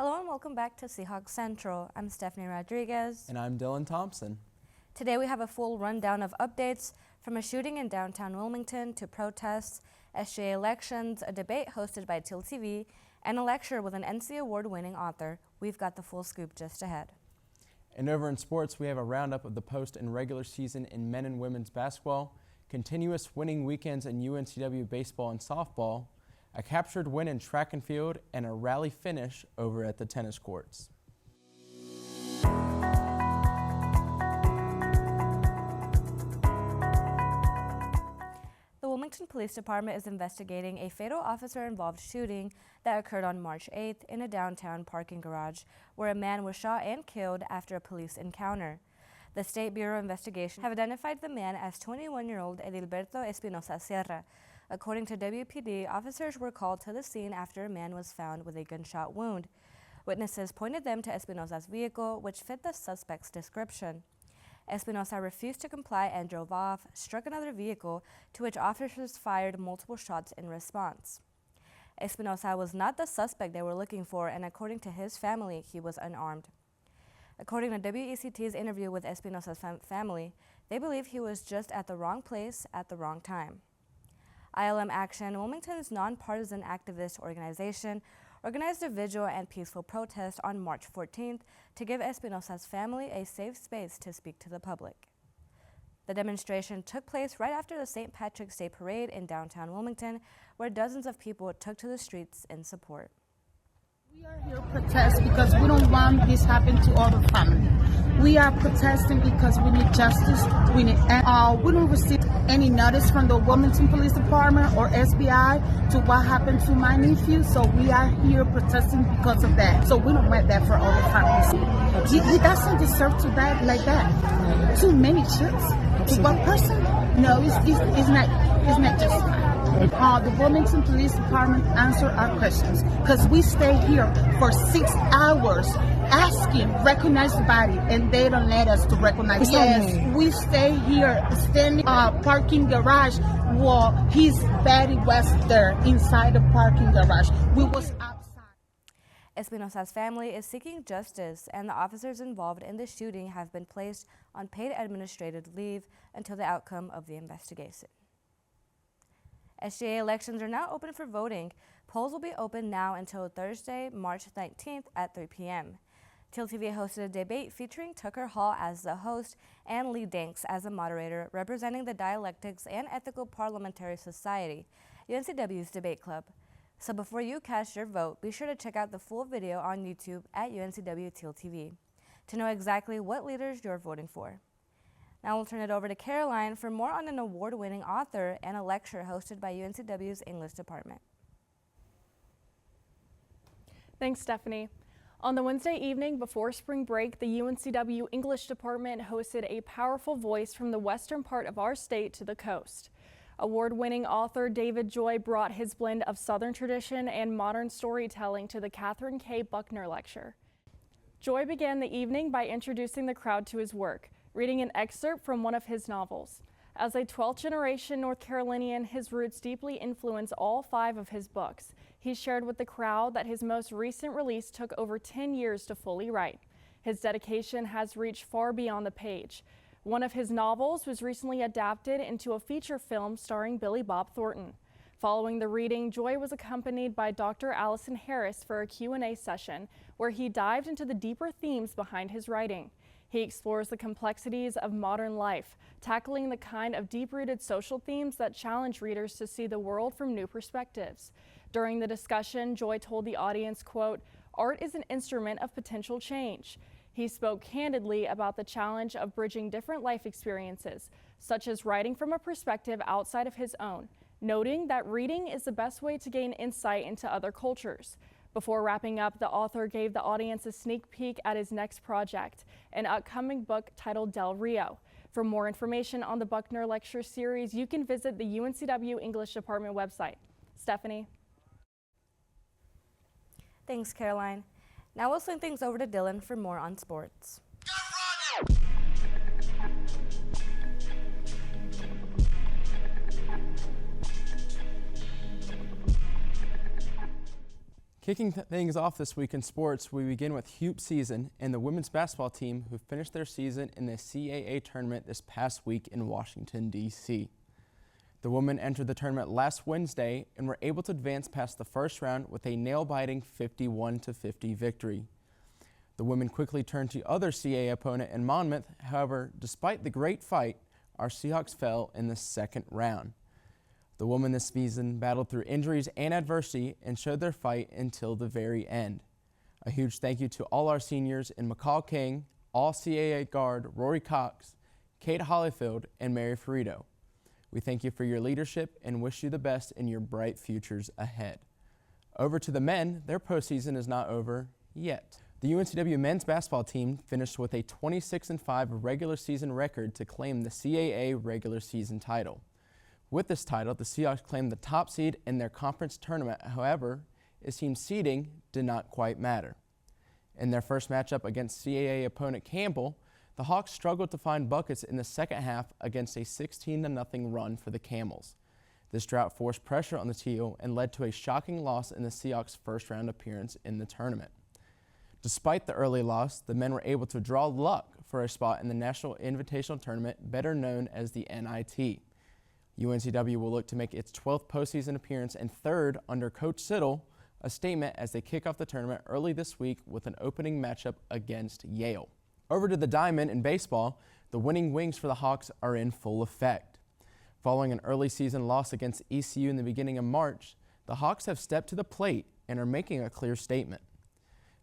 Hello and welcome back to Seahawk Central. I'm Stephanie Rodriguez. And I'm Dylan Thompson. Today we have a full rundown of updates from a shooting in downtown Wilmington to protests, SGA elections, a debate hosted by TealTV, and a lecture with an NC Award-winning author. We've got the full scoop just ahead. And over in sports, we have a roundup of the post and regular season in men and women's basketball, continuous winning weekends in UNCW baseball and softball, a captured win in track and field, and a rally finish over at the tennis courts. The Wilmington Police Department is investigating a fatal officer-involved shooting that occurred on March 8th in a downtown parking garage where a man was shot and killed after a police encounter. The State Bureau of Investigation have identified the man as 21-year-old Edilberto Espinosa Sierra. According to WPD, officers were called to the scene after a man was found with a gunshot wound. Witnesses pointed them to Espinosa's vehicle, which fit the suspect's description. Espinosa refused to comply and drove off, struck another vehicle, to which officers fired multiple shots in response. Espinosa was not the suspect they were looking for, and according to his family, he was unarmed. According to WECT's interview with Espinosa's family, they believe he was just at the wrong place at the wrong time. ILM Action, Wilmington's nonpartisan activist organization, organized a vigil and peaceful protest on March 14th to give Espinosa's family a safe space to speak to the public. The demonstration took place right after the St. Patrick's Day Parade in downtown Wilmington, where dozens of people took to the streets in support. We are here to protest because we don't want this happen to other families. We are protesting because we need justice. We don't receive any notice from the Wilmington Police Department or SBI to what happened to my nephew. So we are here protesting because of that. So we don't want that for other families. He doesn't deserve to die like that. Too many children. To one person? No, it's not just. The Wilmington Police Department answer our questions because we stay here for 6 hours asking, recognize the body, and they don't let us to recognize. Yes, we stay here standing parking garage while his body was there inside the parking garage. We was outside. Espinosa's family is seeking justice, and the officers involved in the shooting have been placed on paid administrative leave until the outcome of the investigation. SGA elections are now open for voting. Polls will be open now until Thursday, March 19th at 3 p.m. TealTV hosted a debate featuring Tucker Hall as the host and Lee Danks as a moderator, representing the Dialectics and Ethical Parliamentary Society, UNCW's debate club. So before you cast your vote, be sure to check out the full video on YouTube at UNCW TealTV to know exactly what leaders you're voting for. Now we'll turn it over to Caroline for more on an award-winning author and a lecture hosted by UNCW's English department. Thanks, Stephanie. On the Wednesday evening before spring break, the UNCW English department hosted a powerful voice from the western part of our state to the coast. Award-winning author David Joy brought his blend of Southern tradition and modern storytelling to the Catherine K. Buckner Lecture. Joy began the evening by introducing the crowd to his work, reading an excerpt from one of his novels. As a 12th-generation North Carolinian, his roots deeply influence all 5 of his books. He shared with the crowd that his most recent release took over 10 years to fully write. His dedication has reached far beyond the page. One of his novels was recently adapted into a feature film starring Billy Bob Thornton. Following the reading, Joy was accompanied by Dr. Allison Harris for a Q&A session where he dived into the deeper themes behind his writing. He explores the complexities of modern life, tackling the kind of deep-rooted social themes that challenge readers to see the world from new perspectives. During the discussion, Joy told the audience, quote, "Art is an instrument of potential change." He spoke candidly about the challenge of bridging different life experiences, such as writing from a perspective outside of his own, noting that reading is the best way to gain insight into other cultures. Before wrapping up, the author gave the audience a sneak peek at his next project, an upcoming book titled Del Rio. For more information on the Buckner Lecture Series, you can visit the UNCW English Department website. Stephanie. Thanks, Caroline. Now we'll swing things over to Dylan for more on sports. Kicking things off this week in sports, we begin with hoop season and the women's basketball team who finished their season in the CAA tournament this past week in Washington, D.C. The women entered the tournament last Wednesday and were able to advance past the first round with a nail-biting 51-50 victory. The women quickly turned to other CAA opponent in Monmouth. However, despite the great fight, our Seahawks fell in the second round. The women this season battled through injuries and adversity and showed their fight until the very end. A huge thank you to all our seniors in McCall King, all CAA guard Rory Cox, Kate Hollyfield, and Mary Ferrito. We thank you for your leadership and wish you the best in your bright futures ahead. Over to the men, their postseason is not over yet. The UNCW men's basketball team finished with a 26-5 regular season record to claim the CAA regular season title. With this title, the Seahawks claimed the top seed in their conference tournament. However, it seems seeding did not quite matter. In their first matchup against CAA opponent Campbell, the Hawks struggled to find buckets in the second half against a 16-0 run for the Camels. This drought forced pressure on the Teal and led to a shocking loss in the Seahawks' first-round appearance in the tournament. Despite the early loss, the men were able to draw luck for a spot in the National Invitational Tournament, better known as the NIT. UNCW will look to make its 12th postseason appearance and third under Coach Siddle, a statement as they kick off the tournament early this week with an opening matchup against Yale. Over to the diamond in baseball, the winning wings for the Hawks are in full effect. Following an early season loss against ECU in the beginning of March, the Hawks have stepped to the plate and are making a clear statement.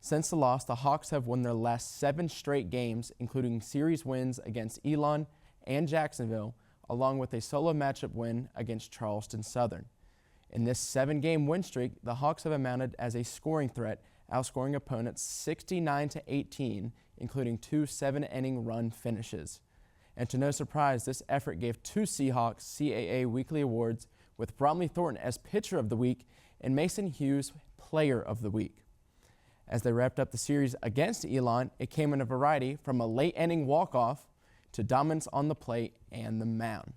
Since the loss, the Hawks have won their last 7 straight games, including series wins against Elon and Jacksonville, along with a solo matchup win against Charleston Southern. In this 7-game win streak, the Hawks have amounted as a scoring threat, outscoring opponents 69-18, including 2 7-inning run finishes. And to no surprise, this effort gave 2 Seahawks CAA weekly awards, with Bromley Thornton as Pitcher of the Week and Mason Hughes Player of the Week. As they wrapped up the series against Elon, it came in a variety from a late-inning walk-off to dominance on the plate and the mound.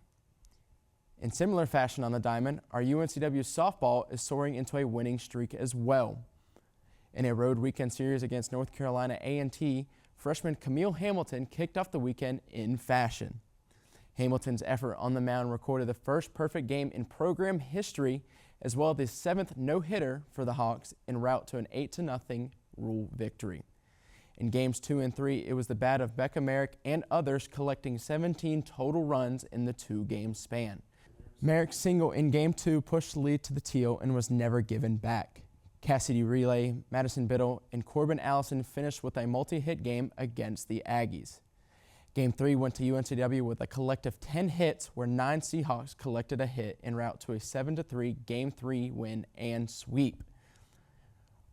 In similar fashion on the diamond, our UNCW softball is soaring into a winning streak as well. In a road weekend series against North Carolina A&T, freshman Camille Hamilton kicked off the weekend in fashion. Hamilton's effort on the mound recorded the first perfect game in program history, as well as the 7th no-hitter for the Hawks en route to an 8-0 rule victory. In games 2 and 3, it was the bat of Becca Merrick and others collecting 17 total runs in the 2-game span. Merrick's single in Game 2 pushed the lead to the Teal and was never given back. Cassidy Relay, Madison Biddle, and Corbin Allison finished with a multi-hit game against the Aggies. Game 3 went to UNCW with a collective 10 hits, where 9 Seahawks collected a hit en route to a 7-3 Game 3 win and sweep.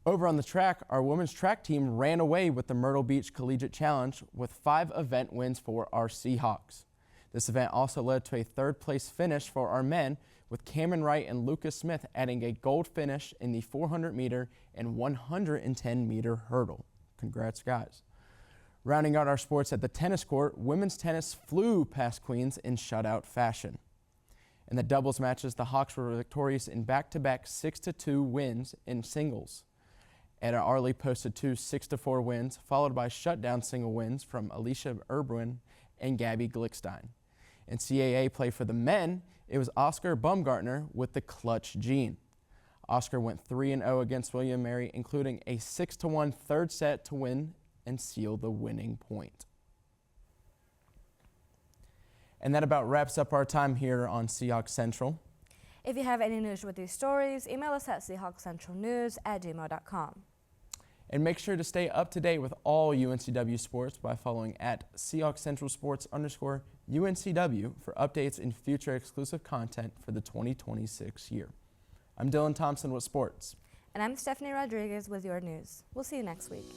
Over on the track, our women's track team ran away with the Myrtle Beach Collegiate Challenge with 5 event wins for our Seahawks. This event also led to a 3rd-place finish for our men, with Cameron Wright and Lucas Smith adding a gold finish in the 400-meter and 110-meter hurdle. Congrats, guys. Rounding out our sports at the tennis court, women's tennis flew past Queens in shutout fashion. In the doubles matches, the Hawks were victorious in back-to-back 6-2 wins in singles. Etta Arley posted 2 6-4 wins, followed by shutdown single wins from Alicia Erbrun and Gabby Glickstein. In CAA play for the men, it was Oscar Baumgartner with the clutch gene. Oscar went 3-0 against William Mary, including a 6-1 third set to win and seal the winning point. And that about wraps up our time here on Seahawk Central. If you have any news with these stories, email us at seahawkcentralnews@gmail.com. And make sure to stay up to date with all UNCW sports by following at Seahawk Central Sports _UNCW for updates and future exclusive content for the 2026 year. I'm Dylan Thompson with sports. And I'm Stephanie Rodriguez with your news. We'll see you next week.